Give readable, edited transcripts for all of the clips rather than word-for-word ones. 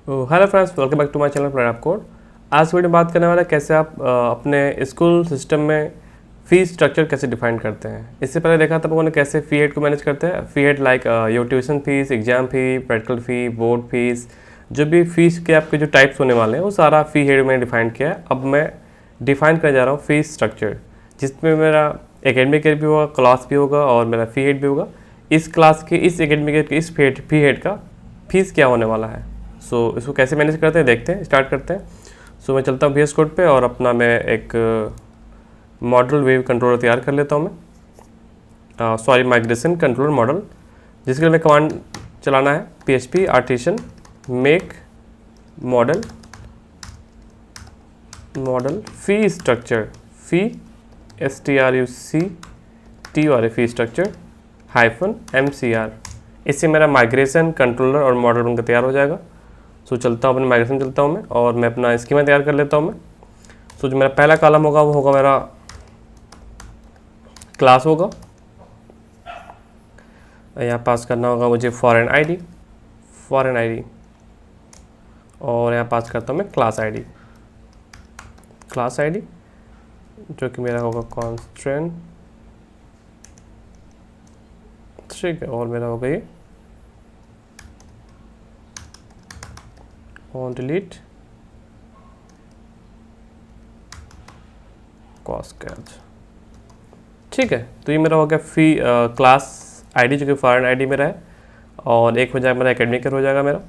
Hello friends, welcome back to my channel प्लेयरofcode। आज video में बात करने वाला है कैसे आप अपने स्कूल सिस्टम में फ़ी स्ट्रक्चर कैसे डिफाइन करते हैं। इससे पहले देखा था लोगों ने कैसे फ़ी हेड को मैनेज करते हैं। Fee head like your tuition fees, exam fee, practical fee, board fees, जो भी फीस के आपके जो टाइप्स होने वाले हैं वो सारा फ़ी हेड मैंने डिफाइन किया है। अब मैं डिफाइन करने जा रहा हूँ फ़ी स्ट्रक्चर, जिसमें मेरा एकेडमिक ईयर भी होगा, क्लास भी होगा और मेरा फ़ी हेड भी होगा। इस क्लास के, इस एकेडमिक ईयर के, इस फ़ी हेड का फीस क्या होने वाला है। सो इसको कैसे मैनेज करते हैं देखते हैं, स्टार्ट करते हैं। मैं चलता हूँ VS कोड पे और अपना मैं एक मॉडल वेव कंट्रोलर तैयार कर लेता हूँ मैं, सॉरी माइग्रेशन कंट्रोलर मॉडल, जिसके लिए मैं कमांड चलाना है PHP artisan make model fee structure, fee STRUCTUR fee structure -MCR। इससे मेरा माइग्रेशन कंट्रोलर और मॉडल बनकर तैयार हो जाएगा। चलता हूँ अपने माइग्रेशन चलता हूँ मैं और मैं अपना स्कीमा तैयार कर लेता हूँ मैं। जो मेरा पहला कॉलम होगा वो होगा मेरा क्लास होगा। यहाँ पास करना होगा मुझे फॉरेन आईडी और यहाँ पास करता हूँ मैं क्लास आईडी जो कि मेरा होगा कॉन्स्टेंट, ठीक है। और मेरा होगा ये ऑन डिलीट कॉस्कैच, ठीक है। तो ये मेरा हो गया फ़ी क्लास आईडी जो कि फॉरेन आईडी मेरा है। और एक हो जाएगा मेरा एकेडमिक ईयर हो जाएगा मेरा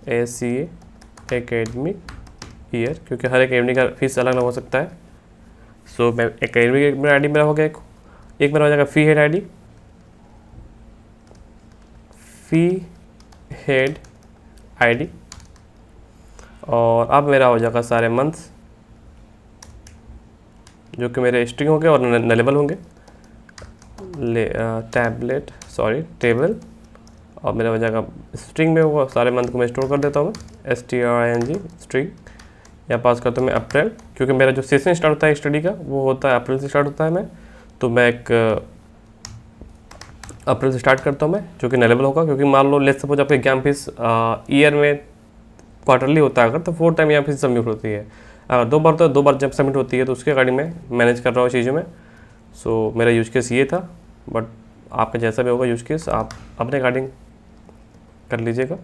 ACA एकेडमिक ईयर, क्योंकि हर एकेडमिक का फीस अलग अलग हो सकता है। मैं एकेडमिक मेरा आईडी मेरा हो गया एक मेरा हो जाएगा फ़ी हेड आईडी। और अब मेरा हो जाएगा सारे मंथ्स जो कि मेरे स्ट्रिंग होंगे और नलेबल होंगे, टेबल। और मेरा हो जाएगा स्ट्रिंग में होगा, सारे मंथ को मैं स्टोर कर देता हूँ मैं string स्ट्रिंग। यहाँ पास करता हूँ मैं अप्रैल, क्योंकि मेरा जो सेशन स्टार्ट होता है स्टडी का वो होता है अप्रैल से स्टार्ट होता है। मैं एक अप्रैल से स्टार्ट करता हूँ मैं, जो कि नलेबल होगा। क्योंकि मान लो लेट्स सपोज आपका एग्जाम फीस ईयर में क्वार्टरली होता है अगर, तो 4 टाइम यहाँ फीस सबमिट होती है। अगर 2 बार तो 2 बार जब सबमिट होती है, तो उसके अकॉर्डिंग मैं मैनेज कर रहा हूँ चीज़ों में। मेरा यूज केस ये था, बट आपका जैसा भी होगा यूज केस आप अपने अकॉर्डिंग कर लीजिएगा।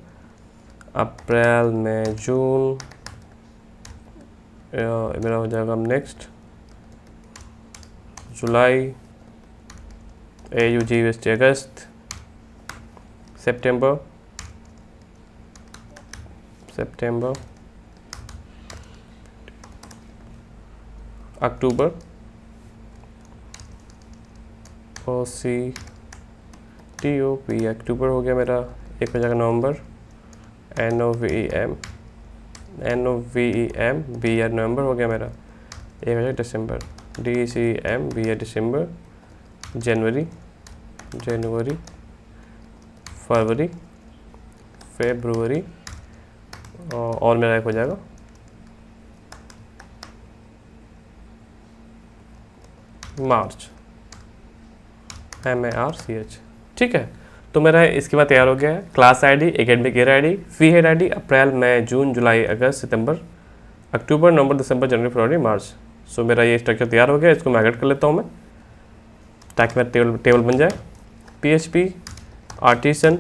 अप्रैल मई जून मेरा हो जाएगा नेक्स्ट जुलाई, AUG अगस्त, सितंबर, अक्टूबर, OCTOP अक्टूबर हो गया मेरा। एक हो जाएगा नवंबर, NOVEM BR नवंबर हो गया मेरा। एक हो जाएगा दिसंबर, DCM BR दिसंबर, जनवरी, फरवरी और मेरा एक हो जाएगा मार्च, MARCH, ठीक है। तो मेरा इसके बाद तैयार हो गया है class ID, academic year ID, fee head ID, अप्रैल मई जून जुलाई अगस्त सितंबर अक्टूबर नवंबर दिसंबर जनवरी फरवरी मार्च। मेरा ये स्ट्रक्चर तैयार हो गया। इसको माइग्रेट कर लेता हूँ मैं, ताकि मेरा टेबल बन जाए। PHP आर्टिसन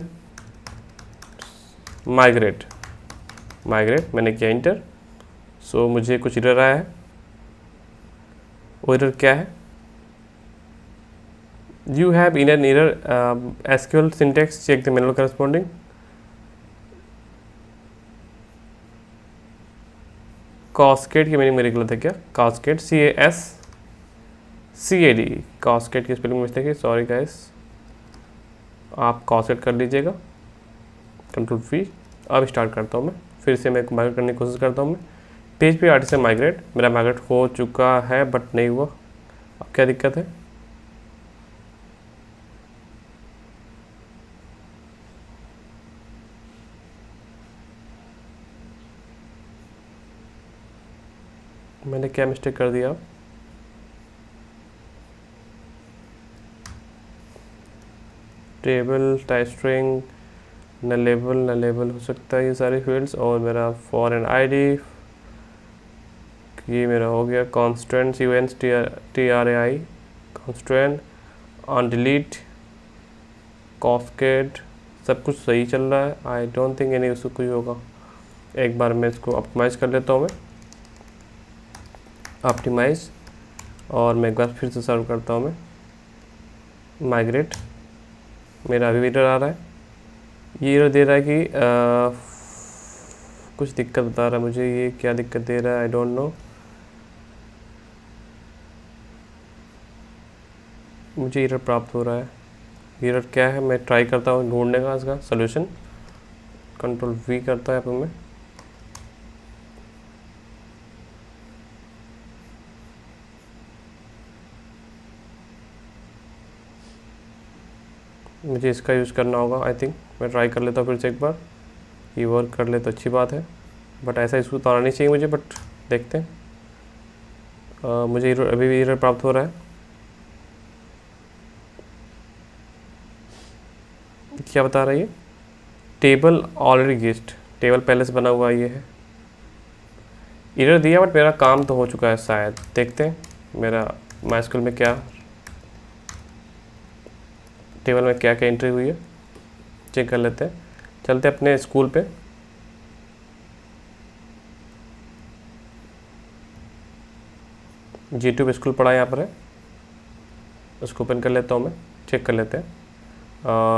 माइग्रेट मैंने किया इंटर। मुझे कुछ एरर आया है। वो एरर क्या है? You have in an error SQL syntax, check the manual corresponding. Cascade की मीनिंग मेरी गलत है क्या? कास्केड CASCAD, कास्केड की स्पेलिंग मिस्टेक है, सॉरी गाइस। आप कास्केड कर लीजिएगा, कंट्रोल V। अब स्टार्ट करता हूँ मैं, फिर से मैं माइग्रेट करने की कोशिश करता हूँ मैं। PHP आर्टिसन माइग्रेट मेरा माइग्रेट हो चुका है, बट नहीं हुआ। अब क्या दिक्कत है? मैंने क्या मिस्टेक कर दिया? टेबल टाइप स्ट्रिंग न लेबल हो सकता है ये सारे फील्ड्स। और मेरा फॉरेन आईडी, ये मेरा हो गया constant CONSTRAI constant on delete cascade, सब कुछ सही चल रहा है। I don't think any issue कुछ होगा। एक बार मैं इसको ऑप्टिमाइज कर लेता हूँ, मैं ऑप्टिमाइज, और मैं एक बार फिर से सर्व करता हूँ, मैं माइग्रेट। मेरा अभी एरर आ रहा है, ये एरर दे रहा है कि कुछ दिक्कत बता रहा है मुझे। ये क्या दिक्कत दे रहा है, आई डोंट नो। मुझे एरर प्राप्त हो रहा है, एरर क्या है मैं ट्राई करता हूँ ढूंढने का इसका सोल्यूशन। कंट्रोल V करता है मैं। मुझे इसका यूज़ करना होगा आई थिंक। मैं ट्राई कर लेता हूँ फिर से एक बार, ये वर्क कर ले तो अच्छी बात है, बट ऐसा इशू तो आना नहीं चाहिए मुझे। बट देखते हैं। मुझे अभी भी एरर प्राप्त हो रहा है। क्या बता रहा है ये, टेबल ऑलरेडी गेस्ट, टेबल पहले से बना हुआ ये है। एरर दिया बट मेरा काम तो हो चुका है शायद। देखते हैं मेरा माइस्क्यूएल में क्या, टेबल में क्या क्या एंट्री हुई है, चेक कर लेते हैं। चलते अपने स्कूल पे। G2 स्कूल पढ़ा यहाँ पर है, उसको ओपन कर लेता हूँ मैं, चेक कर लेते हैं।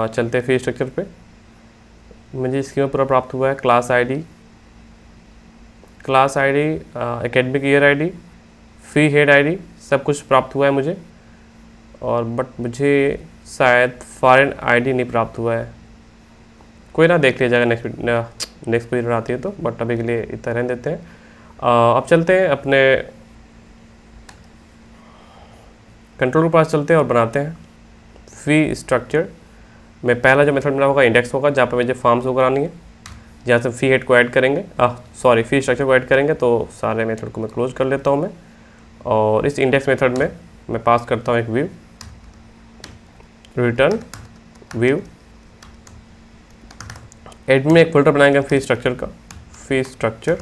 चलते हैं फीस स्ट्रक्चर पे। मुझे इसकी में पूरा प्राप्त हुआ है class ID, academic year ID, fee head ID, सब कुछ प्राप्त हुआ है मुझे। और बट मुझे शायद फॉरेन आईडी नहीं प्राप्त हुआ है। कोई ना, देख लिया जाएगा नेक्स्ट पीरियड आती है तो, बट अभी के लिए इतना रहने देते हैं। अब चलते हैं अपने कंट्रोल के पास चलते हैं और बनाते हैं फी स्ट्रक्चर में। पहला जो मेथड बना होगा इंडेक्स होगा, जहाँ पे मुझे फॉर्म्स को करानी है, जहाँ से फी हेड को ऐड करेंगे, फी स्ट्रक्चर को ऐड करेंगे। तो सारे मेथड को मैं क्लोज कर लेता हूँ मैं। और इस इंडेक्स मेथड में मैं पास करता हूँ एक व्यू, रिटर्न व्यू। एडमिन में एक फोल्डर बनाएंगे फी स्ट्रक्चर का, फी स्ट्रक्चर,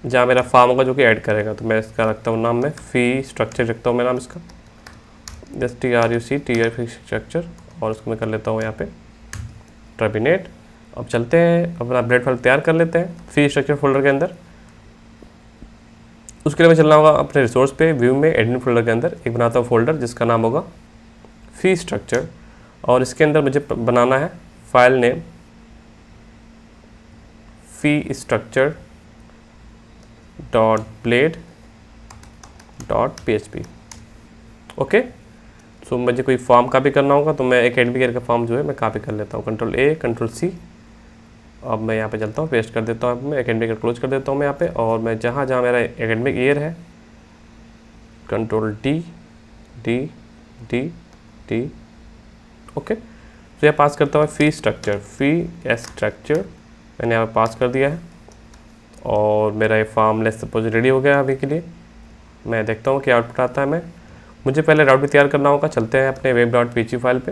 जहाँ मेरा फॉर्म होगा जो कि ऐड करेगा। तो मैं इसका रखता हूँ नाम में फी स्ट्रक्चर, रखता हूँ मैं नाम इसका STRUCTR फी स्ट्रक्चर। और उसको मैं कर लेता हूँ यहाँ पे टर्मिनेट। अब चलते हैं अपना अपडेट फाइल तैयार कर लेते हैं फी स्ट्रक्चर फोल्डर के अंदर। उसके लिए मैं चलना होगा अपने रिसोर्स पे, व्यू में एडमिन फोल्डर के अंदर एक बनाता हूँ फोल्डर जिसका नाम होगा फी स्ट्रक्चर। और इसके अंदर मुझे बनाना है file name fee structure .blade.php। Okay, so मुझे कोई फॉर्म कॉपी करना होगा तो मैं एकेडमिक ईयर का फॉर्म जो है मैं कॉपी कर लेता हूँ, Ctrl A Ctrl C। अब मैं यहाँ पे चलता हूँ, पेस्ट कर देता हूँ, मैं एकेडमिक ईयर क्लोज कर देता हूँ मैं यहाँ पे। और मैं जहाँ जहाँ मेरा एकेडमिक ईयर है Ctrl D D D D। Okay, तो यहाँ पास करता हूँ फी स्ट्रक्चर, मैंने यहाँ पे पास कर दिया है। और मेरा ये फॉर्म लेस सपोज रेडी हो गया अभी के लिए। मैं देखता हूँ क्या आउटपुट आता है। मुझे पहले राउट भी तैयार करना होगा। चलते हैं अपने web.php फाइल पे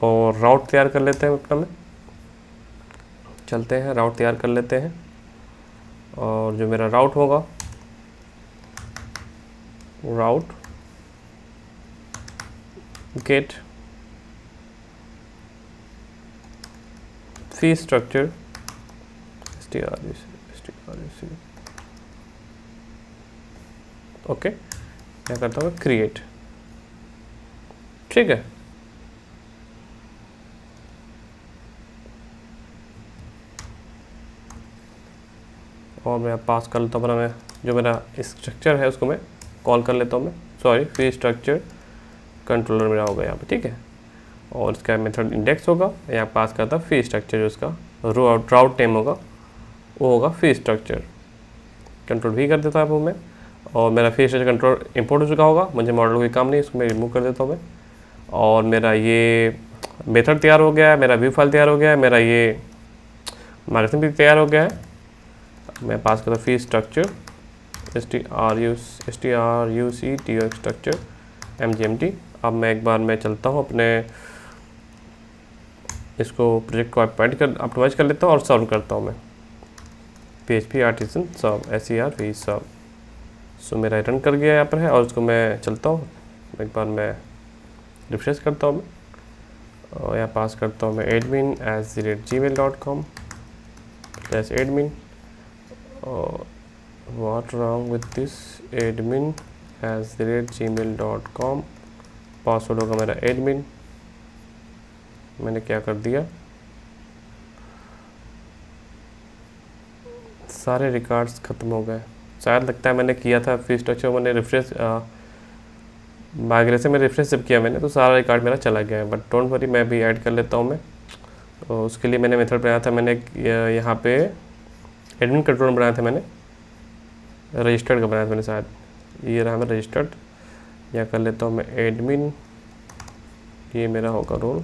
और राउट तैयार कर लेते हैं अपना में। चलते हैं राउट तैयार कर लेते हैं। और जो मेरा राउट होगा, route get fee structure STRUC। Okay, क्या करता हूँ क्रिएट, ठीक है। और मैं पास कर लेता हूँ अपना, मैं जो मेरा स्ट्रक्चर है उसको मैं कॉल कर लेता हूँ मैं, फी स्ट्रक्चर कंट्रोलर मेरा होगा यहाँ पे, ठीक है। और इसका मेथड इंडेक्स होगा, यहाँ पास करता फी स्ट्रक्चर, जो इसका राउट नेम होगा वो होगा फी स्ट्रक्चर। Ctrl V कर देता हूँ मैं। और मेरा फी स्ट्रक्चर कंट्रोल इंपोर्ट हो चुका होगा, मुझे मॉडल कोई काम नहीं, इसको मैं रिमूव कर देता हूँ मैं। और मेरा ये मेथड तैयार हो गया है, मेरा व्यू फाइल तैयार हो गया है, मेरा ये मार्केटिंग भी तैयार हो गया है। मैं पास करता fee structure STRUCTR structure MGMT। अब मैं एक बार मैं चलता हूँ अपने इसको प्रोजेक्ट को ऑप्टिमाइज कर लेता हूँ और सर्व करता हूँ मैं PHP आर्टिसन सर्व SERV सर्व। सो मेरा रन कर गया यहाँ पर है, और उसको मैं चलता हूँ, एक बार मैं रिफ्रेश करता हूँ मैं, और यहाँ पास करता हूँ मैं admin@gmail.com /admin। और what wrong with this admin@gmail.com, password होगा मेरा admin। मैंने क्या कर दिया, सारे रिकॉर्ड्स ख़त्म हो गए। शायद लगता है मैंने किया था फीस स्ट्रक्चर, मैंने रिफ्रेश माइग्रेशन में रिफ्रेश जब किया मैंने तो सारा रिकॉर्ड मेरा चला गया है। बट डोंट वरी, मैं भी ऐड कर लेता हूँ मैं। तो उसके लिए मैंने मेथड बनाया था, मैंने यहाँ पे एडमिन कंट्रोल बनाया था, मैंने रजिस्टर्ड का बनाया था मैंने, शायद ये रहा मैं रजिस्टर्ड। या कर लेता हूँ मैं एडमिन, ये मेरा होगा रोल,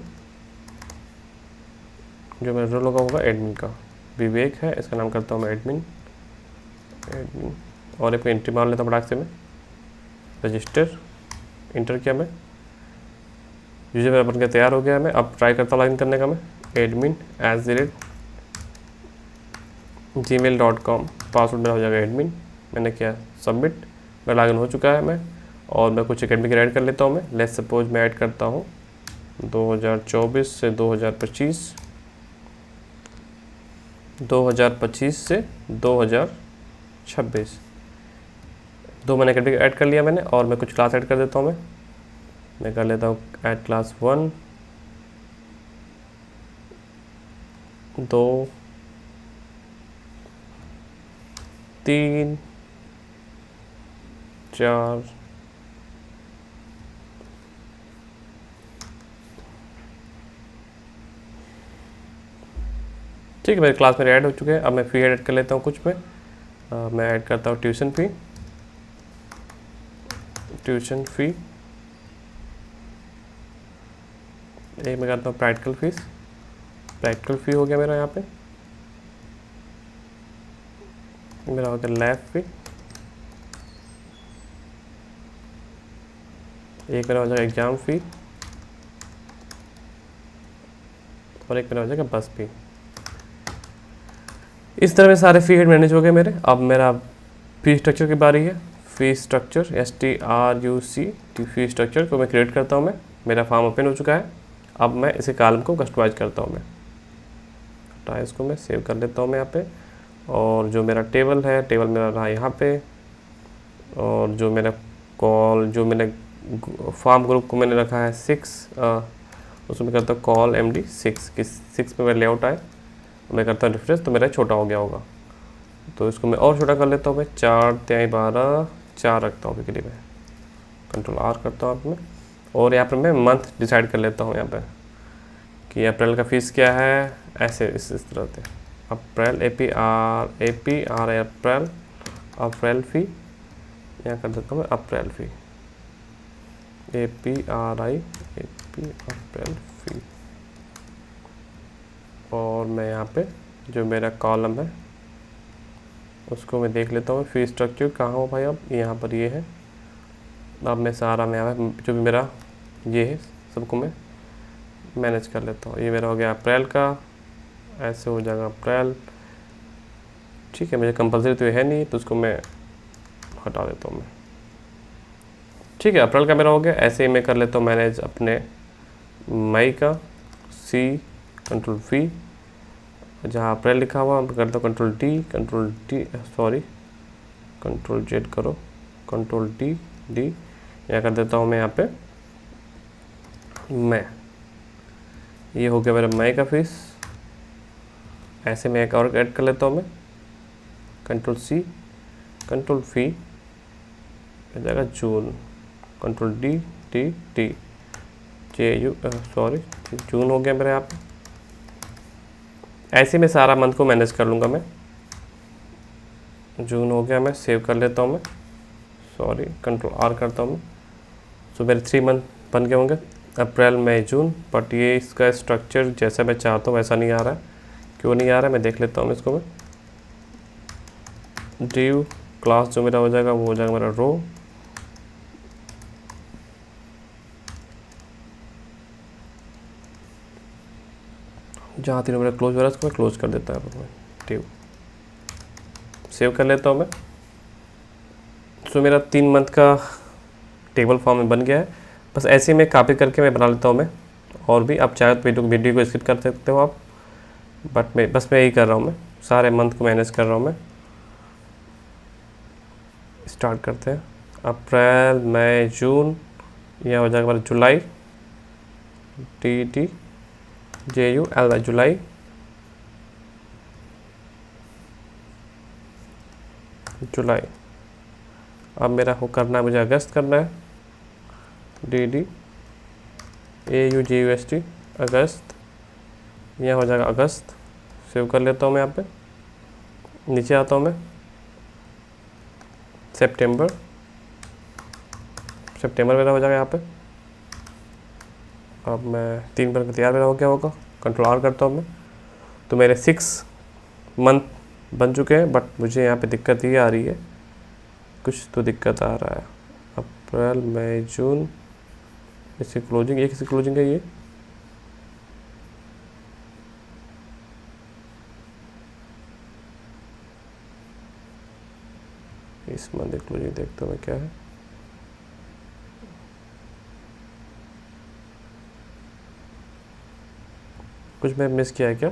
जो मेरा रोल होगा एडमिन का, विवेक है, इसका नाम करता हूँ मैं एडमिन। और एक एंट्री मान लेता हूँ फटाक से मैं, रजिस्टर, इंटर किया मैं, यूजर मेरा बन के तैयार हो गया है। मैं अब ट्राई करता हूँ लॉगिन करने का मैं, admin@gmail.com, पासवर्ड मेरा हो जाएगा एडमिन। मैंने किया सबमिट, मेरा लॉगिन हो चुका है मैं। और मैं कुछ एकेडमिक ऐड कर लेता हूँ मैं, लेट्स सपोज मैं ऐड करता हूँ 2024 से 2025, 2025 से 2026, 2 मैंने एकेडमिक ऐड कर लिया मैंने। और मैं कुछ क्लास ऐड कर देता हूँ मैं कर लेता हूँ ऐड क्लास 1, 2, 3, 4, ठीक है, मेरे क्लास में ऐड हो चुके हैं। अब मैं फ़ी ऐड कर लेता हूँ कुछ में। मैं ऐड करता हूँ ट्यूशन फ़ी, एक मैं करता हूँ प्रैक्टिकल फ़ीस, प्रैक्टिकल फ़ी हो गया मेरा यहाँ पे। मेरा हो गया लैब फ़ी, एक मेरा हो जाएगा एग्ज़ाम फ़ी, और एक मेरा हो जाएगा बस फ़ी। इस तरह में सारे फ़ी हेड मैनेज हो गए मेरे। अब मेरा फ़ी स्ट्रक्चर की बारी है। Fee structure STRUCT fee structure को मैं क्रिएट करता हूँ मैं। मेरा फॉर्म ओपन हो चुका है। अब मैं इसे कॉलम को कस्टमाइज करता हूँ मैं, हटा इसको मैं सेव कर लेता हूँ मैं यहाँ पे। और जो मेरा टेबल है, टेबल मेरा रहा यहाँ पे। और जो मेरा जो मैंने फॉर्म ग्रुप को मैंने रखा है 6, उसमें करता हूँ कॉल MD 6 कि 6 पे मेरा लेआउट आए। मैं करता हूँ रिफ्रेश, तो मेरा छोटा हो गया होगा। तो इसको मैं और छोटा कर लेता हूँ मैं, 4 × 12 4 रखता हूँ करीब में, Ctrl+R करता हूँ मैं। और यहाँ पर मैं मंथ डिसाइड कर लेता हूँ यहाँ पे कि अप्रैल का फ़ीस क्या है, ऐसे इस तरह से अप्रैल APR अप्रैल फ़ी, यहाँ कर देता हूँ मैं अप्रैल फ़ी, APRI अप्रैल फ़ी। और मैं यहाँ पे जो मेरा कॉलम है उसको मैं देख लेता हूँ फ़ी स्ट्रक्चर कहाँ हो भाई। अब यहाँ पर ये है। अब मैं सारा मैं यहाँ पे जो भी मेरा ये है सबको मैं मैनेज कर लेता हूँ। ये मेरा हो गया अप्रैल का, ऐसे हो जाएगा अप्रैल। ठीक है, मुझे कंपलसरी तो है नहीं, तो उसको मैं हटा देता हूँ मैं। ठीक है, अप्रैल का मेरा हो गया। ऐसे ही मैं कर लेता हूँ मैनेज अपने मई का, Ctrl+V, जहाँ अप्रैल लिखा हुआ हम करता हूँ Ctrl+Z करो, Ctrl+D, यहाँ कर देता हूँ मैं यहाँ पे मई। ये हो गया मेरा मई का फीस। ऐसे मैं एक और ऐड कर लेता हूँ मैं, Ctrl+C, Ctrl+V, हो जाएगा जून, Ctrl+D, जून हो गया मेरा यहाँ पे। ऐसे में सारा मंथ को मैनेज कर लूँगा मैं। जून हो गया, मैं सेव कर लेता हूँ मैं, Ctrl+R करता हूँ मैं। सो मेरे 3 मंथ बन गए होंगे, अप्रैल मई जून। बट ये इसका स्ट्रक्चर जैसा मैं चाहता हूँ वैसा नहीं आ रहा है। क्यों नहीं आ रहा है मैं देख लेता हूँ इसको मैं। ड्यू क्लास जो मेरा हो जाएगा वो हो जाएगा मेरा रो, जहाँ 3 मेरा क्लोज हो रहा है उसको मैं क्लोज कर देता हूँ। ठीक, सेव कर लेता हूँ मैं। सो मेरा 3 मंथ का टेबल फॉर्म में बन गया है। बस ऐसे ही मैं कॉपी करके मैं बना लेता हूँ मैं। और भी आप चाहे तो वीडियो को स्किप कर सकते हो आप, बट मैं यही कर रहा हूँ। मैं सारे मंथ को मैनेज कर रहा हूँ मैं। स्टार्ट करते हैं। अप्रैल, मई, जून, यह हो जाएगा हमारा जुलाई, TTJULY, जुलाई। जुलाई। अब मेरा हो करना है, मुझे अगस्त करना है, DDAUGUST, अगस्त। यह हो जाएगा अगस्त। सेव कर लेता हूँ मैं यहाँ पे। नीचे आता हूँ मैं, सितंबर। सितंबर मेरा हो जाएगा यहाँ पे। अब मैं 3 बार तैयार मेरा हो गया होगा। कंट्रोल R करता हूँ मैं। तो मेरे 6 मंथ बन चुके हैं, बट मुझे यहाँ पे दिक्कत ये आ रही है, कुछ तो दिक्कत आ रहा है। अप्रैल, मई, जून, इसकी क्लोजिंग, ये किसी क्लोजिंग है ये? इस मंथ क्लोजिंग देखता हूँ मैं क्या है। कुछ मैं मिस किया है क्या?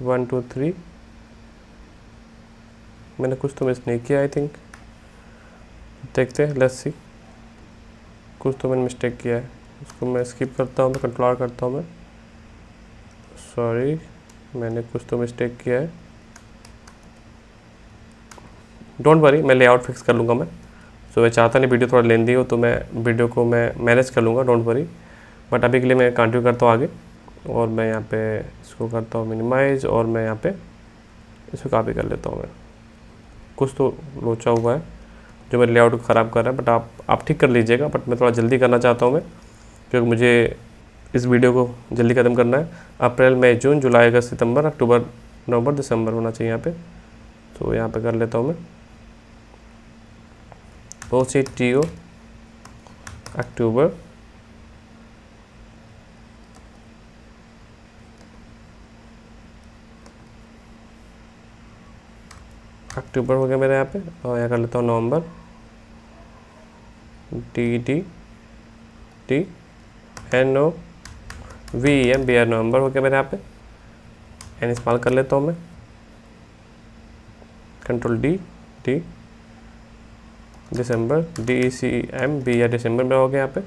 1 2 3, मैंने कुछ तो मिस नहीं किया आई थिंक। देखते हैं, लेट्स सी। कुछ तो मैंने मिस्टेक किया है, उसको मैं स्किप करता हूँ, मैं कंट्रोल करता हूँ मैं। सॉरी, मैंने कुछ तो मिस्टेक किया है। डोंट वरी, मैं लेआउट फिक्स कर लूँगा मैं। सो मैं चाहता नहीं वीडियो थोड़ा लेंदी हो, तो मैं वीडियो को मैं मैनेज कर लूँगा, डोंट वरी। बट अभी के लिए मैं कंटिन्यू करता हूँ आगे। और मैं यहाँ पे इसको करता हूँ मिनिमाइज, और मैं यहाँ पे इसको कॉपी कर लेता हूँ मैं। कुछ तो लोचा हुआ है जो मेरे लेआउट को ख़राब कर रहा है, बट आप ठीक कर लीजिएगा। बट मैं थोड़ा जल्दी करना चाहता हूँ मैं, क्योंकि मुझे इस वीडियो को जल्दी ख़त्म करना है। अप्रैल, मई, जून, जुलाई, अगस्त, सितंबर, अक्टूबर, नवंबर, दिसंबर होना चाहिए यहाँ पे। तो यहाँ पे कर लेता हूँ मैं OCTO, अक्टूबर, अक्टूबर हो गया मेरे यहाँ पे। और यहाँ कर लेता हूँ नवंबर, DDTNOVEMBR, नवंबर हो गया मेरे यहाँ पे। एन इस्तेमाल कर लेता हूँ मैं, कंट्रोल D, दिसंबर, DECMBR, दिसंबर में हो गया यहाँ पे,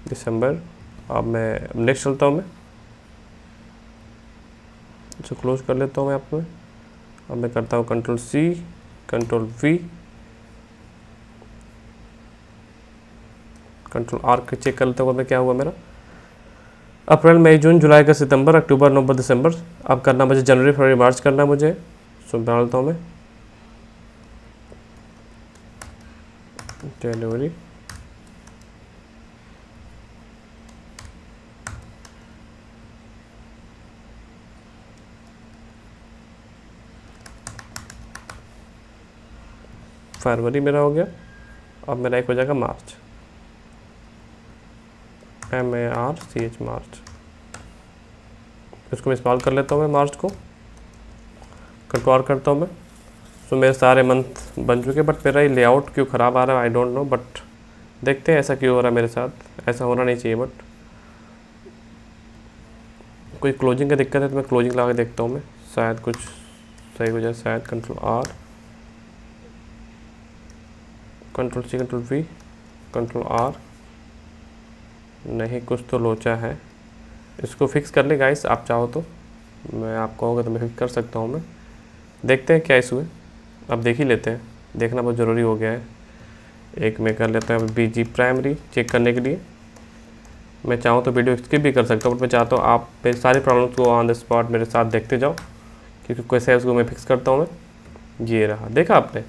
दिसंबर। अब मैं नेक्स्ट चलता हूँ मैं, इसे क्लोज कर लेता हूँ मैं यहाँ पे। अब मैं करता हूँ control C, control V, control R के चेक कर लेता हूँ मैं क्या हुआ मेरा। अप्रैल, मई, जून, जुलाई, अगस्त, सितंबर, अक्टूबर, नवंबर, दिसंबर। अब करना मुझे जनवरी, फरवरी, मार्च करना है मुझे। सो डालता हूँ मैं जनवरी, फरवरी मेरा हो गया। अब मेरा एक हो जाएगा मार्च, MARCH, मार्च। इसको मैं इस्तेमाल कर लेता हूँ मैं, मार्च को कंट्रोल करता हूँ मैं। सो मेरे सारे मंथ बन चुके, बट मेरा ये लेआउट क्यों ख़राब आ रहा है आई डोंट नो। बट देखते हैं ऐसा क्यों हो रहा है मेरे साथ, ऐसा होना नहीं चाहिए। बट कोई क्लोजिंग का दिक्कत है तो मैं क्लोजिंग लगा के देखता हूँ मैं, शायद कुछ सही हो जाए शायद। Control R, control C, control V, control R। नहीं, कुछ तो लोचा है, इसको फिक्स कर ले गाइस। आप चाहो तो मैं, आप कहोगे तो मैं फिक्स कर सकता हूँ मैं। देखते हैं क्या इशू है, अब देख ही लेते हैं, देखना बहुत ज़रूरी हो गया है। एक मैं कर लेता हूँ BG प्राइमरी चेक करने के लिए। मैं चाहूँ तो वीडियो स्किप भी कर सकता हूँ, बट मैं चाहता हूँ आप मेरी सारी प्रॉब्लम्स को ऑन द स्पॉट मेरे साथ देखते जाओ, क्योंकि कैसे है उसको मैं फिक्स करता हूँ मैं। ये रहा, देखा आपने,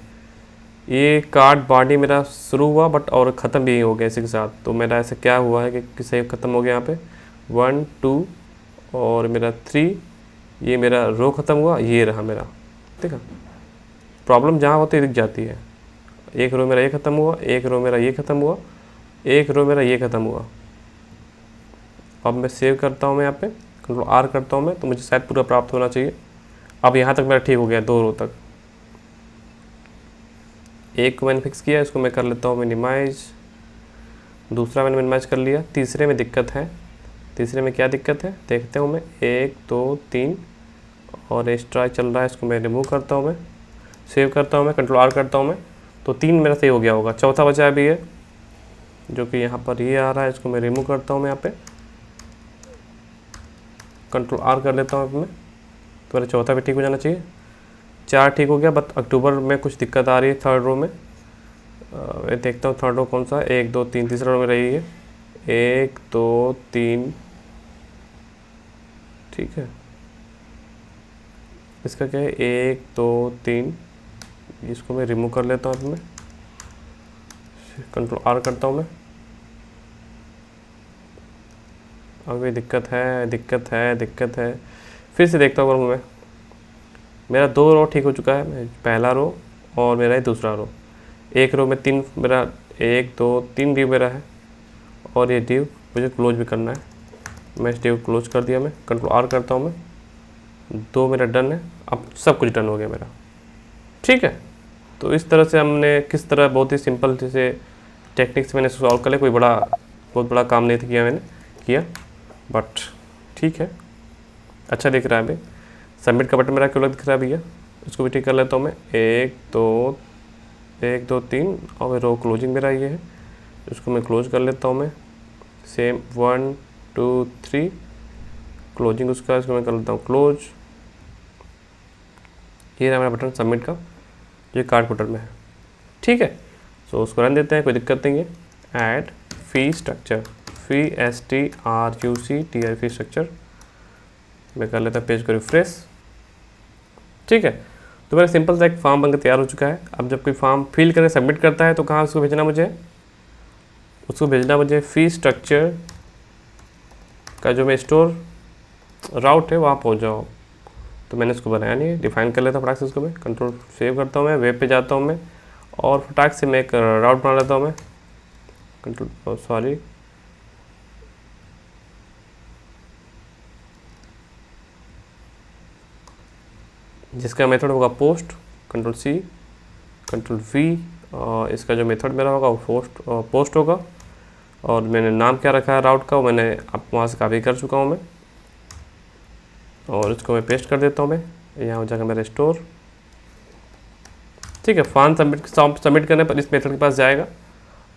ये कार्ड बॉडी मेरा शुरू हुआ बट और ख़त्म भी हो गया इसी के साथ। तो मेरा ऐसा क्या हुआ है कि किसे ख़त्म हो गया यहाँ पे 1 2 और मेरा 3, ये मेरा रो ख़त्म हुआ, ये रहा मेरा। देखा, प्रॉब्लम जहाँ होती है दिख जाती है। एक रो मेरा ये ख़त्म हुआ, एक रो मेरा ये ख़त्म हुआ, एक रो मेरा ये ख़त्म हुआ। अब मैं सेव करता हूँ मैं यहाँ पे कंट्रोल आर करता हूँ मैं, तो मुझे शायद पूरा प्राप्त होना चाहिए। अब यहाँ तक मेरा ठीक हो गया, 2 रो तक। एक को मैंने फिक्स किया, इसको मैं कर लेता हूँ मिनिमाइज। दूसरा मैंने मिनिमाइज कर लिया। तीसरे में दिक्कत है। तीसरे में क्या दिक्कत है देखते हूँ मैं। 1 2 3 और एक्स्ट्रा चल रहा है, इसको मैं रिमूव करता हूँ मैं, सेव करता हूँ मैं, कंट्रोल आर करता हूँ मैं, तो 3 मेरा सही हो गया होगा। चौथा बचा अभी है जो कि यहाँ पर ये आ रहा है, इसको मैं रिमूव करता हूँ मैं यहाँ पे, कंट्रोल आर कर लेता हूँ अब मैं, तो मेरा चौथा भी ठीक हो जाना चाहिए। 4 ठीक हो गया, बट अक्टूबर में कुछ दिक्कत आ रही है थर्ड रो में। मैं देखता हूँ थर्ड रो कौन सा, 1 2 3 तीसरा रो में रही है, 1 2 3 ठीक है। इसका क्या है 1 2 3, इसको मैं रिमूव कर लेता हूँ अब मैं, कंट्रोल आर करता हूँ मैं। अभी दिक्कत है, फिर से देखता हूँ मैं। मेरा 2 रो ठीक हो चुका है, पहला रो और मेरा ये दूसरा रो। एक रो में 3 मेरा 1 2 3 डिव मेरा है, और ये डिव मुझे क्लोज भी करना है। मैं इस डिव क्लोज कर दिया, मैं कंट्रोल आर करता हूँ मैं। 2 मेरा डन है, अब सब कुछ डन हो गया मेरा, ठीक है। तो इस तरह से हमने किस तरह बहुत ही सिंपल से टेक्निक्स मैंने सॉल्व कर लिया। कोई बहुत बड़ा काम नहीं किया मैंने किया, बट ठीक है, अच्छा दिख रहा है। अभी सबमिट का बटन मेरा क्यों दिख रहा है भैया, इसको भी ठीक कर लेता हूँ मैं। 1 2 3 और रो क्लोजिंग मेरा ये है, इसको मैं क्लोज कर लेता हूँ मैं। सेम 1 2 3 क्लोजिंग उसका, इसको मैं कर लेता हूँ क्लोज। ये रहा मेरा बटन सबमिट का, ये कार्ड पोर्टल में है, ठीक है। तो उसको रन देते हैं, कोई दिक्कत नहीं है। ऐड फी स्ट्रक्चर, फी STRUCTR फी स्ट्रक्चर, मैं कर लेता पेज को रिफ्रेश, ठीक है। तो मेरा सिंपल सा एक फॉर्म बनकर तैयार हो चुका है। अब जब कोई फॉर्म फिल करके सबमिट करता है तो कहाँ उसको भेजना मुझे, फी स्ट्रक्चर का जो मैं स्टोर राउट है वहाँ पहुँच जाओ। तो मैंने इसको बनाया नहीं है, डिफाइन कर लेता हूँ फटाक से इसको मैं, कंट्रोल सेव करता हूँ मैं, वेब पे जाता हूँ मैं, और फटाक से मैं एक राउट बना लेता हूँ मैं, कंट्रोल सॉरी जिसका मेथड होगा post, control C control V, और इसका जो मेथड मेरा होगा वो पोस्ट होगा। और मैंने नाम क्या रखा है राउट का, वो मैंने आप वहाँ से कॉपी कर चुका हूँ मैं, और इसको मैं पेस्ट कर देता हूँ मैं। यहाँ हो जाएगा मेरा स्टोर, ठीक है। फॉर्म सबमिट करने पर इस मेथड के पास जाएगा,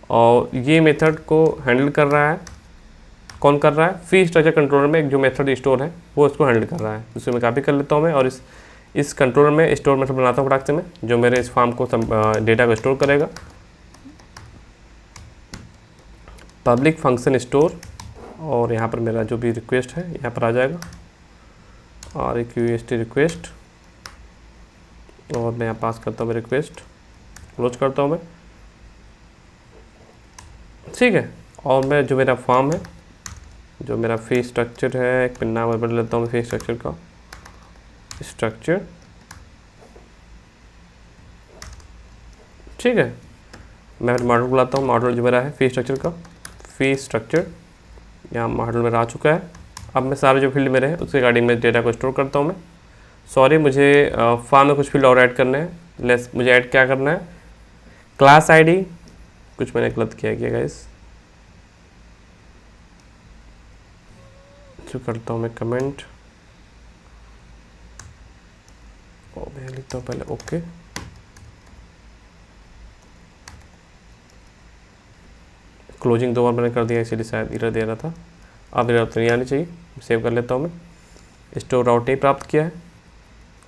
और ये मेथड को हैंडल कर रहा है, कौन कर रहा है, फी स्ट्रक्चर कंट्रोलर में एक जो मेथड स्टोर है वो इसको हैंडल कर रहा है। इसको मैं कॉपी कर लेता हूँ मैं, और इस कंट्रोलर में स्टोर मेथड बनाता हूँ फटाक से मैं, जो मेरे इस फॉर्म को डेटा को स्टोर करेगा। पब्लिक फंक्शन स्टोर, और यहाँ पर मेरा जो भी रिक्वेस्ट है यहाँ पर आ जाएगा, और एक UST रिक्वेस्ट, और मैं यहाँ पास करता हूँ मैं रिक्वेस्ट, क्लोज करता हूँ मैं, ठीक है। और मैं जो मेरा फॉर्म है, जो मेरा फी स्ट्रक्चर है, एक नाम बदल लेता हूँ मैं फी स्ट्रक्चर का, स्ट्रक्चर, ठीक है। मैं मॉडल बुलाता हूँ, मॉडल जो मेरा है फी स्ट्रक्चर का, फी स्ट्रक्चर यहाँ मॉडल मेरा आ चुका है। अब मैं सारे जो फील्ड मेरे हैं उसके रिगार्डिंग में डेटा को स्टोर करता हूँ मैं। सॉरी, मुझे फॉर्म में कुछ फील्ड और ऐड करने हैं। मुझे ऐड क्या करना है, क्लास ID, कुछ मैंने गलत किया गाइस, जो करता हूँ मैं कमेंट, और मैं लिखता हूँ पहले ओके, क्लोजिंग 2 बार मैंने कर दिया, इसीलिए शायद एरर दे रहा था। अब एरर तो नहीं आनी चाहिए, सेव कर लेता हूँ मैं। स्टोर राउट नहीं प्राप्त किया है,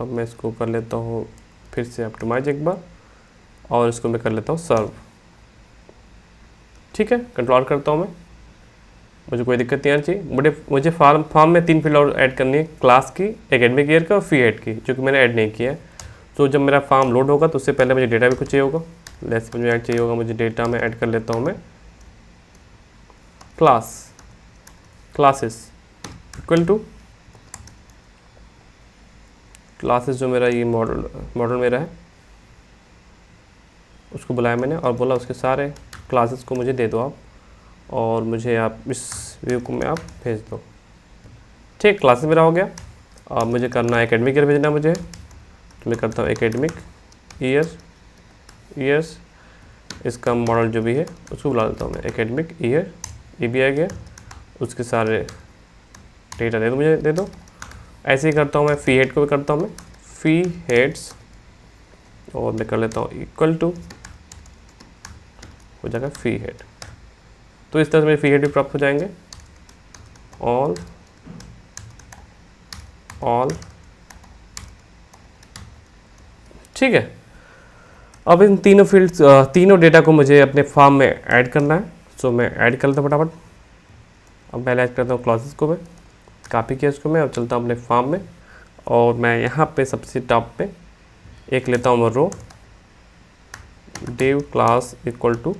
अब मैं इसको कर लेता हूँ फिर से ऑप्टिमाइज एक बार, और इसको मैं कर लेता हूँ सर्व, ठीक है। कंट्रोल करता हूँ मैं, मुझे कोई दिक्कत नहीं आनी चाहिए। मुझे फॉर्म में 3 फील्ड और ऐड करनी है, क्लास की, एकेडमिक ईयर का और फी हेड की, जो कि मैंने ऐड नहीं किया है। तो जब मेरा फॉर्म लोड होगा तो उससे पहले मुझे डेटा भी कुछ चाहिए होगा, लेस मुझे ऐड चाहिए होगा, मुझे डेटा में ऐड कर लेता हूँ मैं, क्लासेस इक्वल टू क्लासेस, जो मेरा ये मॉडल मेरा है उसको बुलाया मैंने, और बोला उसके सारे क्लासेस को मुझे दे दो आप, और मुझे आप इस व्यू को में आप भेज दो, ठीक। ठीक, क्लासेस मेरा हो गया। अब मुझे करना है एकेडमिक ईयर भेजना मुझे, तो मैं करता हूँ एकेडमिक ईयर्स, इसका मॉडल जो भी है उसको बुला देता हूँ मैं एकेडमिक ईयर, ये भी आ गया, उसके सारे डेटा दे दो मुझे, दे दो। ऐसे ही करता हूँ मैं फ़ी हेड को भी करता हूँ मैं, फ़ी हेड्स, और मैं कर लेता हूँ इक्वल टू, हो जाएगा फ़ी हेड। तो इस तरह से मेरे फ़ी हेड भी प्राप्त हो जाएंगे। ऑल ठीक है। अब इन तीनों फील्ड्स, तीनों डेटा को मुझे अपने फॉर्म में ऐड करना है। सो मैं ऐड कर लेता हूँ फटाफट। अब पहले ऐड करता हूँ क्लासेस को, मैं कॉपी किया इसको मैं, अब चलता हूँ अपने फॉर्म में, और मैं यहाँ पे सबसे टॉप पे एक लेता हूँ रो, div क्लास इक्वल टू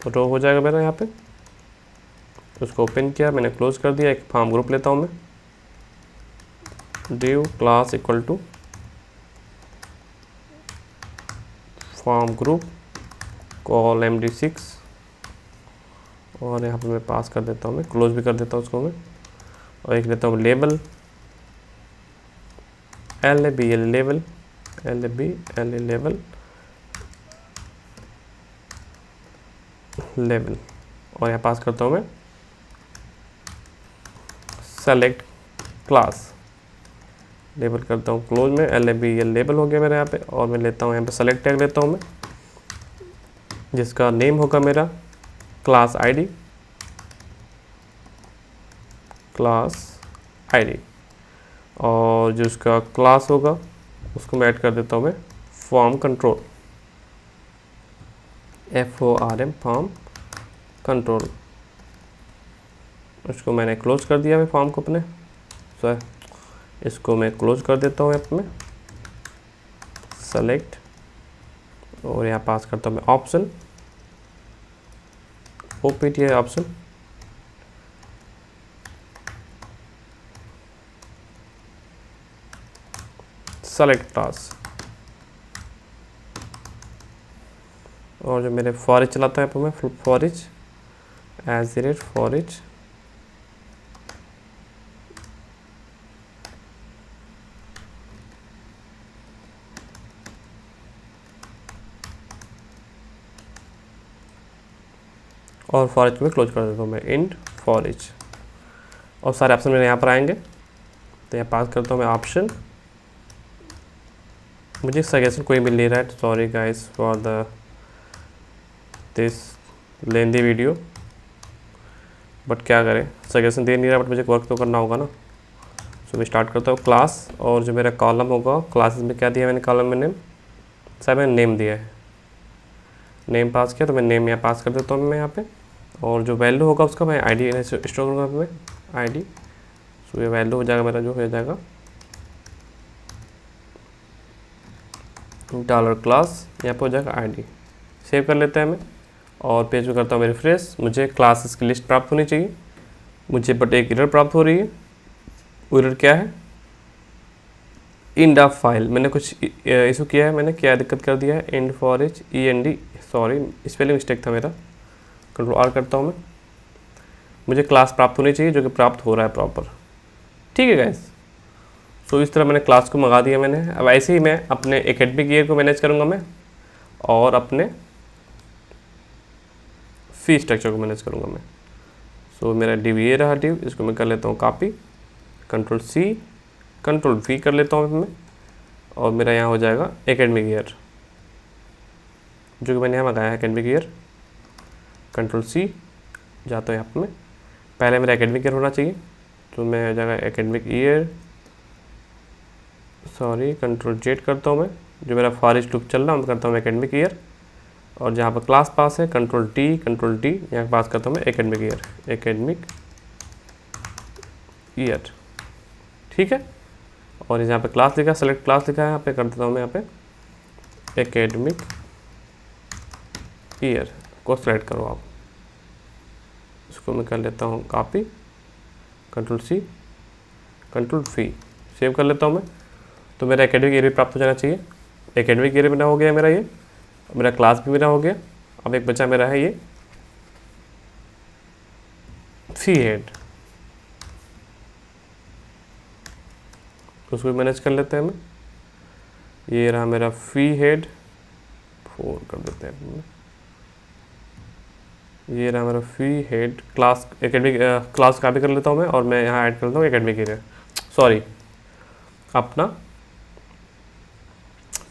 रो हो जाएगा मेरा यहाँ पे। उसको ओपन किया मैंने, क्लोज कर दिया। एक फॉर्म ग्रुप लेता हूँ मैं, div class equal to form group call md6, और यहाँ पर मैं पास कर देता हूँ, मैं क्लोज भी कर देता हूँ उसको मैं। और एक लेता हूँ लेबल, label लेबल, और यहाँ पास करता हूँ मैं सेलेक्ट क्लास, लेबल करता हूँ क्लोज में, लेबल हो गया मेरा यहाँ पे। और मैं लेता हूँ यहाँ पे सेलेक्ट टैग लेता हूँ मैं, जिसका नेम होगा मेरा क्लास आईडी, और जो उसका क्लास होगा उसको मैं ऐड कर देता हूँ मैं form control, FORM form control. इसको मैंने क्लोज कर दिया मैं फॉर्म को अपने, इसको मैं क्लोज कर देता हूँ ऐप में, सेलेक्ट, और यहाँ पास करता हूँ मैं option, OPT option, select class. और जो मेरे फॉर इच चलाता है यहाँ पर मैं फॉर इच @ और फॉर इच में क्लोज कर देता हूँ मैं इंड फॉर इच। और सारे ऑप्शन मेरे यहाँ पर आएंगे, तो यहाँ पास करता हूँ मैं ऑप्शन। मुझे सजेशन कोई मिल नहीं रहा है, sorry guys for this lengthy video, but क्या करें, सजेशन दे नहीं रहा, बट मुझे वर्क तो करना होगा ना। सो मैं स्टार्ट करता हूँ क्लास, और जो मेरा कॉलम होगा क्लासेस में क्या दिया मैंने कॉलम में नेम, शायद मैंने नेम दिया है, नेम पास किया, तो मैं नेम यहाँ पास कर देता हूँ मैं यहाँ पे। और जो वैल्यू होगा उसका मैं आईडी स्टोर करूँगा मैं, आईडी। सो ये वैल्यू हो जाएगा मेरा, जो हो जाएगा $क्लास, यहाँ पे हो जाएगा आईडी। सेव कर लेते हैं हमें, और पेज में करता हूँ मैं रिफ्रेश। मुझे क्लासेस की लिस्ट प्राप्त होनी चाहिए मुझे, बट एक एरर प्राप्त हो रही है। वो एरर क्या है, इंड ऑफ फाइल, मैंने कुछ इशू किया है, मैंने क्या दिक्कत कर दिया है, end for H END, sorry spelling mistake था मेरा, Ctrl R करता हूँ मैं। मुझे क्लास प्राप्त होनी चाहिए, जो कि प्राप्त हो रहा है प्रॉपर, ठीक है गाइस। सो इस तरह मैंने क्लास को मंगा दिया मैंने। अब ऐसे ही मैं अपने एकेडमिक ईयर को मैनेज करूँगा मैं, और अपने फी स्ट्रक्चर को मैनेज करूँगा मैं। सो मेरा डिव ये रहा डिव, इसको मैं कर लेता हूँ कॉपी, Ctrl+C Ctrl+V कर लेता हूँ मैं, और मेरा यहाँ हो जाएगा एकेडमिक ईयर, जो कि मैंने यहाँ मंगाया है एकेडमिक ईयर। Ctrl+C जाता है यहाँ पर मैं, पहले मेरा एकेडमिक ईयर होना चाहिए, तो मैं हो जाएगा एकेडमिक ईयर, सॉरी Ctrl+Z करता हूँ मैं, जो मेरा फॉर इच लूप चल रहा है मैं करता हूँ एकेडमिक ईयर। और जहाँ पर क्लास पास है Ctrl+D यहाँ पास करता हूँ मैं एकेडमिक ईयर, ठीक है। और यहाँ पे क्लास लिखा है, सेलेक्ट क्लास लिखा है, यहाँ पे कर देता हूँ मैं यहाँ पे एकेडमिक ईयर को सेलेक्ट करो आप। इसको मैं कर लेता हूँ कॉपी, Ctrl+C Ctrl+V सेव कर लेता हूँ मैं। तो मेरा एकेडमिक ईयर भी प्राप्त हो जाना चाहिए। एकेडमिक ईयर मेरा हो गया, मेरा ये मेरा क्लास भी मेरा हो गया। अब एक बचा मेरा है ये फी हेड, उसको भी मैनेज कर लेते हैं हमें। ये रहा मेरा फी हेड, 4 कर देते हैं। ये रहा मेरा fee head, class academic class copy कर लेता हूँ मैं, और मैं यहाँ ऐड कर लेता हूँ एकेडमिक ईयर, सॉरी अपना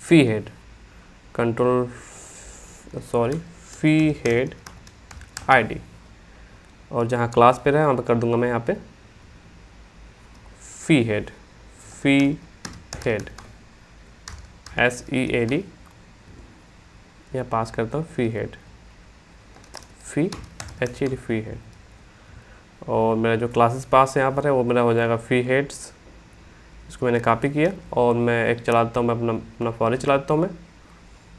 फी हेड, कंट्रोल सॉरी फी हेड आईडी, और जहाँ क्लास पे रहा वहाँ पे कर दूंगा मैं यहाँ पे फी हेड SEAD, या पास करता हूँ फी हेड फी हेड। और मेरा जो क्लासेस पास यहाँ पर है वो मेरा हो जाएगा फी हेड्स। इसको मैंने कॉपी किया और मैं एक चला देता हूँ, मैं अपना फॉर ईच चला देता हूँ मैं।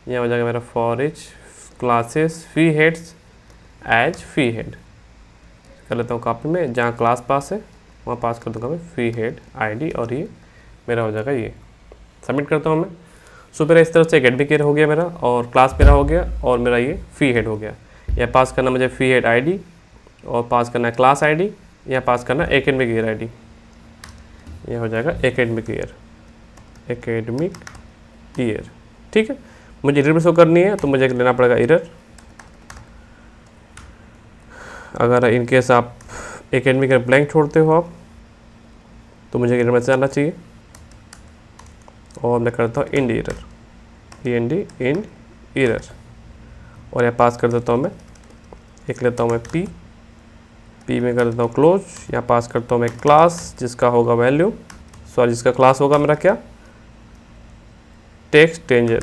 यह हो जाएगा मेरा for each classes fee heads as fee head कर लेता हूँ कॉपी में। जहाँ क्लास पास है वहाँ पास कर दूँगा मैं फी हेड आईडी, और ये मेरा हो जाएगा, ये सबमिट करता हूँ मैं। सो मेरा इस तरह से एकेडमिक ईयर हो गया मेरा, और क्लास मेरा हो गया, और मेरा ये फी हेड हो गया। या पास करना मुझे फी हेड आईडी, और पास करना है क्लास आईडी, या पास करना है एकेडमिक ईयर आईडी। ये हो जाएगा एकेडमिक ईयर। ठीक है, मुझे एरर शो करनी है तो मुझे लेना पड़ेगा एरर। अगर इन केस आप एकेडमिक ईयर ब्लैंक छोड़ते हो आप, तो मुझे एरर मैसेज आना चाहिए, और मैं करता हूँ इंड एरर, और यहाँ पास कर देता हूँ मैं, एक लेता हूँ मैं पी में कर देता हूँ क्लोज। यहाँ पास करता हूँ मैं क्लास जिसका होगा वैल्यू, जिसका क्लास होगा मेरा क्या, टेक्स्ट डेंजर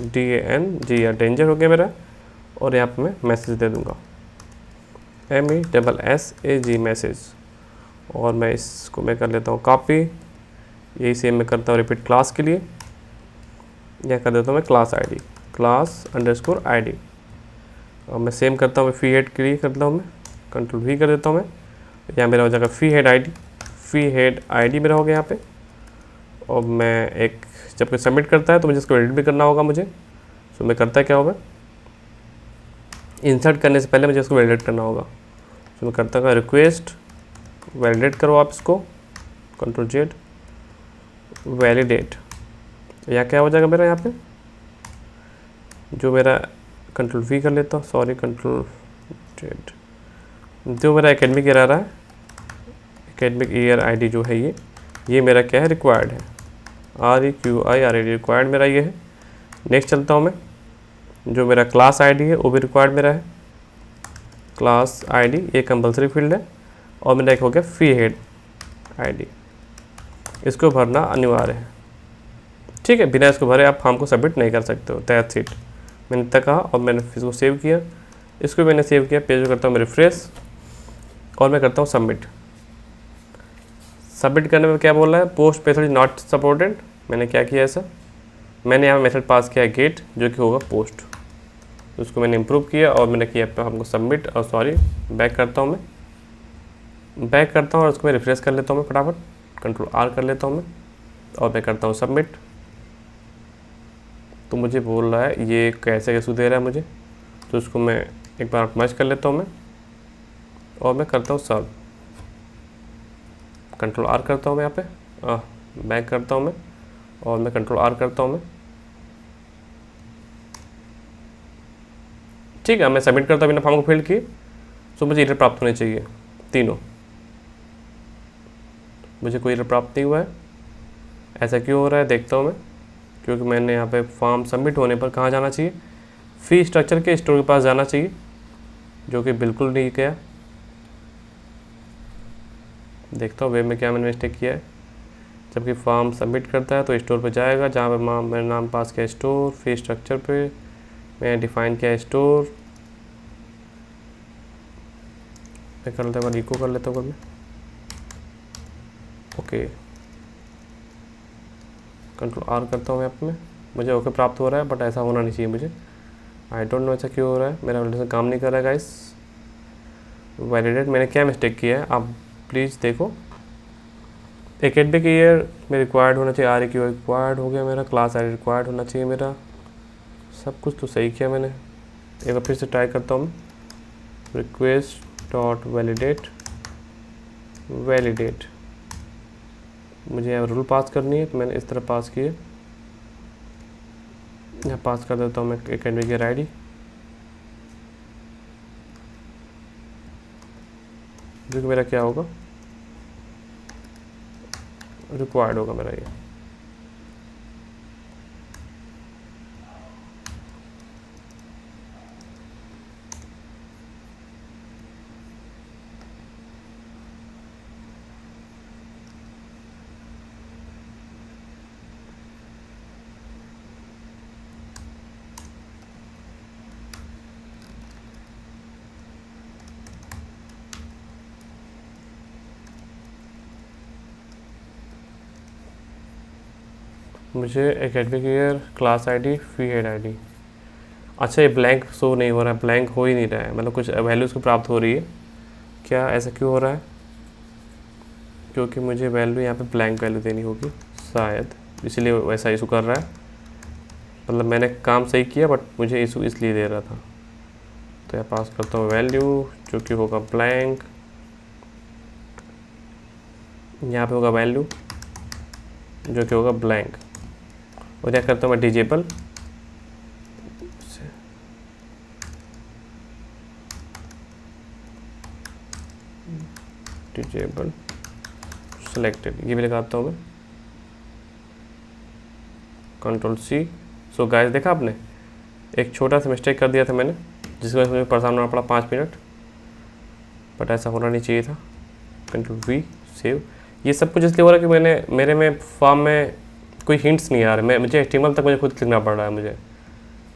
DANGR डेंजर हो गया मेरा। और यहाँ पे मैं मैसेज दे दूँगा MESSAG मैसेज, और मैं इसको मैं कर लेता हूँ कॉपी। यही सेम मैं करता हूँ रिपीट क्लास के लिए, यह कर देता हूँ मैं क्लास _ID, और मैं सेम करता हूँ मैं फी हेड के लिए करता हूँ मैं, कंट्रोल V कर देता हूँ मैं। यहाँ मेरा हो जाएगा फी हेड आईडी मेरा हो गया यहाँ पे। और मैं एक जब कोई सबमिट करता है तो मुझे इसको एडिट भी करना होगा मुझे। सो मैं करता क्या होगा, इंसर्ट करने से पहले मुझे इसको वैलिडेट करना होगा। सो मैं करता हूँ रिक्वेस्ट वैलिडेट करो आप इसको, कंट्रोल Z वैलिडेट। यहाँ क्या हो जाएगा मेरा, यहाँ पे जो मेरा कंट्रोल V कर लेता हूँ, सॉरी कंट्रोल Z, जो मेरा एकेडमिक ईयर आ रहा है, एकेडमिक ईयर आईडी जो है ये मेरा क्या है, रिक्वायर्ड है, REQIRD रिक्वायर्ड मेरा ये है। नेक्स्ट चलता हूँ मैं, जो मेरा क्लास आईडी है वो भी रिक्वायर्ड मेरा है, क्लास आईडी ये कंपलसरी फील्ड है। और मेरा एक हो गया फी हेड आईडी, इसको भरना अनिवार्य है। ठीक है, बिना इसको भरे आप फॉर्म को सबमिट नहीं कर सकते हो, दैट्स इट। मैंने इतना कहा और मैंने इसको सेव किया, इसको मैंने सेव किया, पेज करता हूँ मैं रिफ्रेश, और मैं करता हूँ सबमिट। सबमिट करने में क्या बोल रहा है, पोस्ट मेथड नॉट सपोर्टेड। मैंने क्या किया ऐसा, मैंने यहाँ मेथड पास किया गेट, जो कि होगा पोस्ट, तो उसको मैंने इंप्रूव किया और मैंने किया हमको सबमिट। और सॉरी बैक करता हूँ और उसको मैं रिफ्रेश कर लेता हूँ मैं फटाफट, कंट्रोल R कर लेता हूँ मैं, और मैं करता हूँ सबमिट। तो मुझे बोल रहा है ये कैसे दे रहा है मुझे, तो उसको मैं एक बार ऑप्टिमाइज कर लेता हूँ मैं, और मैं करता हूँ सर्व, कंट्रोल R करता हूँ मैं यहाँ पे, बैक करता हूँ मैं, और मैं कंट्रोल R करता हूँ मैं। ठीक है, मैं सबमिट करता हूँ बिना फॉर्म को फिल किए। सो मुझे एरर प्राप्त होने चाहिए तीनों, मुझे कोई एरर प्राप्त नहीं हुआ है। ऐसा क्यों हो रहा है देखता हूँ मैं, क्योंकि मैंने यहाँ पे फॉर्म सबमिट होने पर कहाँ जाना चाहिए, फी स्ट्रक्चर के स्टोर के पास जाना चाहिए, जो कि बिल्कुल नहीं किया। देखता हूँ वे में क्या मैंने मिस्टेक किया है। जबकि फॉर्म सबमिट करता है तो स्टोर पे जाएगा, जहाँ पे मेरा नाम पास किया स्टोर, फी स्ट्रक्चर पे मैंने डिफाइन किया स्टोर। मैं कर लेता हूँ, इको कर लेता हूँ मैं, ओके कंट्रोल R करता हूँ मैं यहाँ पे, मुझे ओके प्राप्त हो रहा है, बट ऐसा होना नहीं चाहिए मुझे। आई डोंट नो ऐसा क्यों हो रहा है, मेरा वैलिडेशन काम नहीं कर रहा है गाइस। वैलिडेट मैंने क्या मिस्टेक किया है आप प्लीज़ देखो। एकेडमिक ईयर में रिक्वायर्ड होना चाहिए, REQ रिक्वायर्ड हो गया मेरा, क्लास आईडी रिक्वायर्ड होना चाहिए मेरा, सब कुछ तो सही किया मैंने। एक बार फिर से ट्राई करता हूँ, रिक्वेस्ट डॉट वैलिडेट मुझे यहाँ रूल पास करनी है, तो मैंने इस तरह पास किए। यहाँ पास कर देता हूँ मैं एकेडमिक ईयर ID, जो कि मेरा क्या होगा, रिक्वायर्ड होगा मेरा ये। मुझे एकेडमिक ईयर, क्लास ID, फी हेड ID। अच्छा, ये ब्लैंक शो नहीं हो रहा है, ब्लैंक हो ही नहीं रहा है, मतलब कुछ वैल्यूज़ को प्राप्त हो रही है। क्या ऐसा क्यों हो रहा है? क्योंकि मुझे वैल्यू यहाँ पे ब्लैंक वैल्यू देनी होगी शायद, इसलिए वैसा इशू कर रहा है। मतलब मैंने काम सही किया बट मुझे इशू इसलिए दे रहा था। तो यहाँ पास करता हूँ वैल्यू जो कि होगा ब्लैंक, यहाँ पे होगा वैल्यू जो कि होगा ब्लैंक, और क्या करता हूँ मैं डिजेबल, डिजेबल सेलेक्टेड, ये भी लगाता हूँ मैं, Ctrl+C। सो गाइस, देखा आपने, एक छोटा सा मिस्टेक कर दिया था मैंने, जिसकी वजह से मुझे परेशान होना पड़ा 5 मिनट, बट ऐसा होना नहीं चाहिए था। Ctrl+V, save. ये सब कुछ इसलिए हो रहा है कि मेरे में फॉर्म में कोई हिंट्स नहीं आ रहे, मुझे HTML तक मुझे खुद लिखना पड़ रहा है मुझे।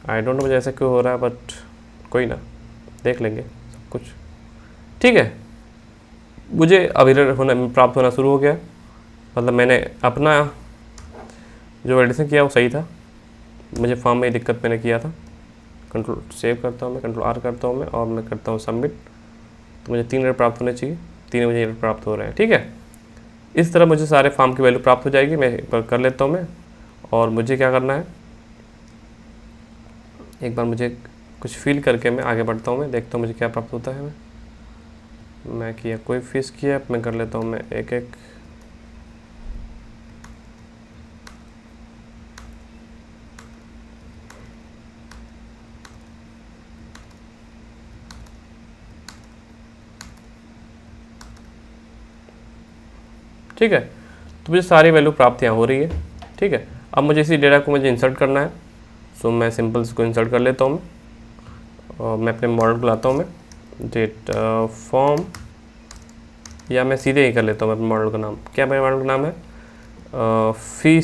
आई डोंट नो मुझे ऐसा क्यों हो रहा है, बट कोई ना, देख लेंगे सब कुछ, ठीक है। मुझे अब एरर प्राप्त होना शुरू हो गया, मतलब मैंने अपना जो एडिशन किया वो सही था, मुझे फॉर्म में दिक्कत मैंने किया था। कंट्रोल सेव करता हूँ मैं, Ctrl+R करता हूँ मैं, और मैं करता हूँ सबमिट। तो मुझे 3 एरर प्राप्त होने चाहिए, 3 मुझे एरर प्राप्त हो रहे हैं, ठीक है। इस तरह मुझे सारे फॉर्म की वैल्यू प्राप्त हो जाएगी। मैं एक बार कर लेता हूँ मैं, और मुझे क्या करना है, एक बार मुझे कुछ फिल करके मैं आगे बढ़ता हूँ, मैं देखता हूँ मुझे क्या प्राप्त होता है। मैं किया कोई फीस किया, मैं कर लेता हूँ मैं एक एक, ठीक है। तो मुझे सारी वैल्यू प्राप्त यहाँ हो रही है, ठीक है। अब मुझे इसी डेटा को मुझे इंसर्ट करना है, सो मैं सिंपल इसको इंसर्ट कर लेता हूँ मैं, और मैं अपने मॉडल को लाता हूँ मैं, डेटा फॉर्म, या मैं सीधे ही कर लेता हूँ मैं अपने मॉडल का नाम, क्या मेरे मॉडल का नाम है, फी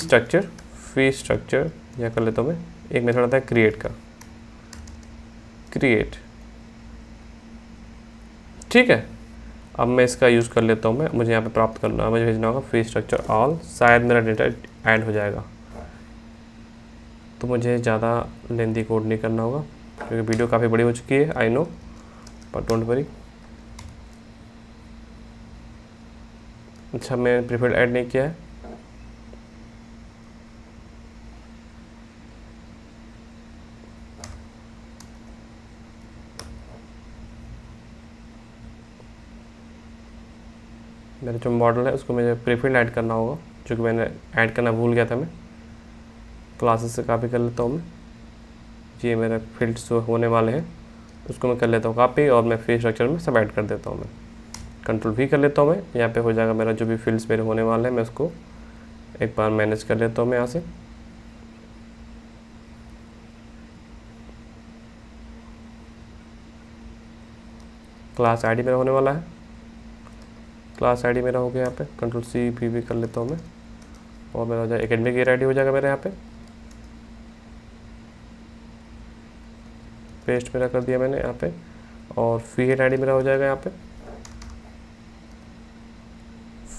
स्ट्रक्चर, या कर लेता हूँ मैं, एक मेथड आता है क्रिएट का, क्रिएट, ठीक है। अब मैं इसका यूज़ कर लेता हूँ मैं, मुझे यहाँ पे प्राप्त करना, मुझे भेजना होगा फी स्ट्रक्चर ऑल, शायद मेरा डेटा ऐड हो जाएगा। तो मुझे ज़्यादा लेंथी कोड नहीं करना होगा, क्योंकि वीडियो काफ़ी बड़ी हो चुकी है, I know, but don't worry. अच्छा, मैं प्रीफर्ड ऐड नहीं किया है, मेरा जो मॉडल है उसको मुझे प्रीफिल्ड ऐड करना होगा, जो कि मैंने ऐड करना भूल गया था। मैं क्लासेस से कॉपी कर लेता हूँ मैं, ये मेरे फील्ड्स जो होने वाले हैं उसको मैं कर लेता हूँ कॉपी, और मैं फी स्ट्रक्चर में सब ऐड कर देता हूँ मैं। Ctrl+V कर लेता हूँ मैं, यहाँ पे हो जाएगा मेरा जो भी फील्ड्स मेरे होने वाले हैं, मैं उसको एक बार मैनेज कर लेता हूँ मैं यहाँ से। क्लास ID मेरा होने वाला है, क्लास ID मेरा हो गया यहाँ पे, Ctrl+C+V कर लेता हूँ मैं, और मेरा हो जाएगा एकेडमिक ईयर ID हो जाएगा मेरे यहाँ पे, पेस्ट मेरा कर दिया मैंने यहाँ पे, और फी हेड ID मेरा हो जाएगा यहाँ पे,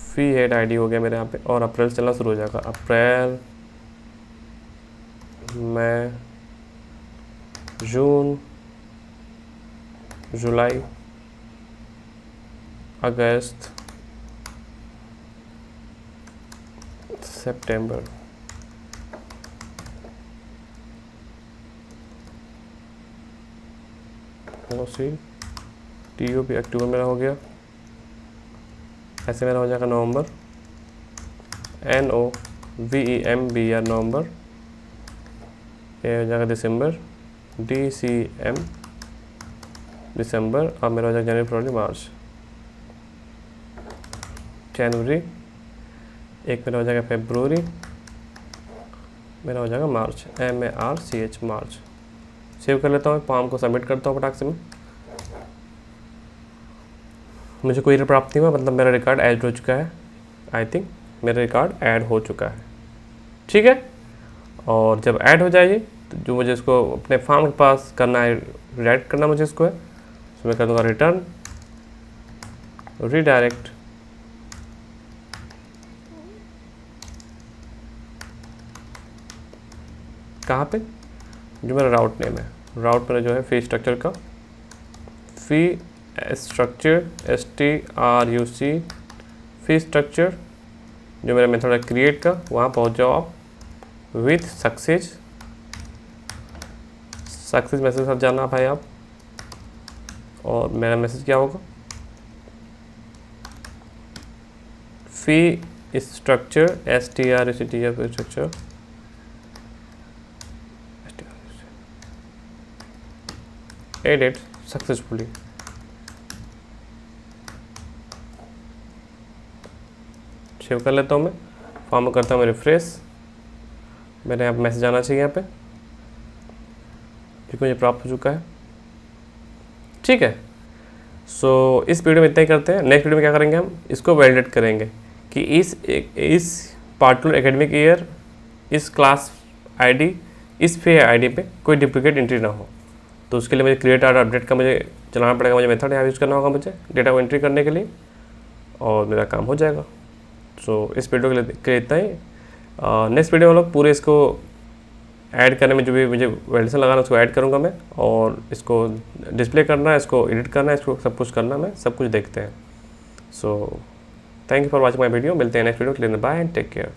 फी हेड ID हो गया मेरे यहाँ पे, और अप्रैल चलना शुरू हो जाएगा, अप्रैल, मई, जून, जुलाई, अगस्त, सितंबर, TOP अक्टूबर मेरा हो गया, ऐसे मेरा हो जाएगा नवंबर, NOVEMBR नवंबर, ये हो जाएगा दिसंबर, DCM दिसंबर, और मेरा हो जाएगा जनवरी फरवरी मार्च, जनवरी, एक मेरा हो जाएगा फरवरी, मेरा हो जाएगा मार्च, MARCH मार्च। सेव कर लेता हूँ, फॉर्म को सबमिट करता हूँ फटाक से मैं। मुझे कोई एरर प्राप्त नहीं हुआ, मतलब मेरा रिकॉर्ड ऐड हो चुका है। आई थिंक मेरा रिकॉर्ड ऐड हो चुका है, ठीक है। और जब ऐड हो जाएगी तो जो मुझे इसको अपने फॉर्म के पास करना है, रीडायरेक्ट करना मुझे इसको है, तो मैं कर दूँगा रिटर्न रीडायरेक्ट, कहाँ पे, जो मेरा राउट नेम है, राउट मेरा जो है फी स्ट्रक्चर का, फी स्ट्रक्चर STRUC फी स्ट्रक्चर, जो मेरा मेथड है क्रिएट का, वहाँ पहुँच जाओ आप विथ सक्सेस मैसेज साथ जाना भाई आप। और मेरा मैसेज क्या होगा, फी structure STRUC structure edit successfully. Save कर लेता हूँ मैं, फॉर्म करता हूँ मैं रिफ्रेश, मेरे यहाँ मैसेज आना चाहिए यहाँ पे, क्योंकि मुझे प्राप्त हो चुका है, ठीक है। सो इस वीडियो में इतना ही करते हैं। नेक्स्ट वीडियो में क्या करेंगे, हम इसको वैलिडेट करेंगे कि इस पार्टिकुलर एकेडमिक ईयर, इस क्लास ID, इस फी ID पे कोई डुप्लीकेट एंट्री ना हो। तो उसके लिए मुझे क्रिएट और अपडेट का मुझे चलाना पड़ेगा, मुझे मेथड यहाँ यूज़ करना होगा मुझे डेटा को एंट्री करने के लिए, और मेरा काम हो जाएगा। सो इस वीडियो के लिए इतना ही। नेक्स्ट वीडियो में लोग पूरे इसको ऐड करने में जो भी मुझे वैल्यूशन लगाना उसको ऐड करूँगा मैं, और इसको डिस्प्ले करना है, इसको एडिट करना है, इसको सब कुछ करना है, मैं सब कुछ देखते हैं। So thank you for watching my video. मिलते हैं नेक्स्ट वीडियो के लिए। Bye and take care.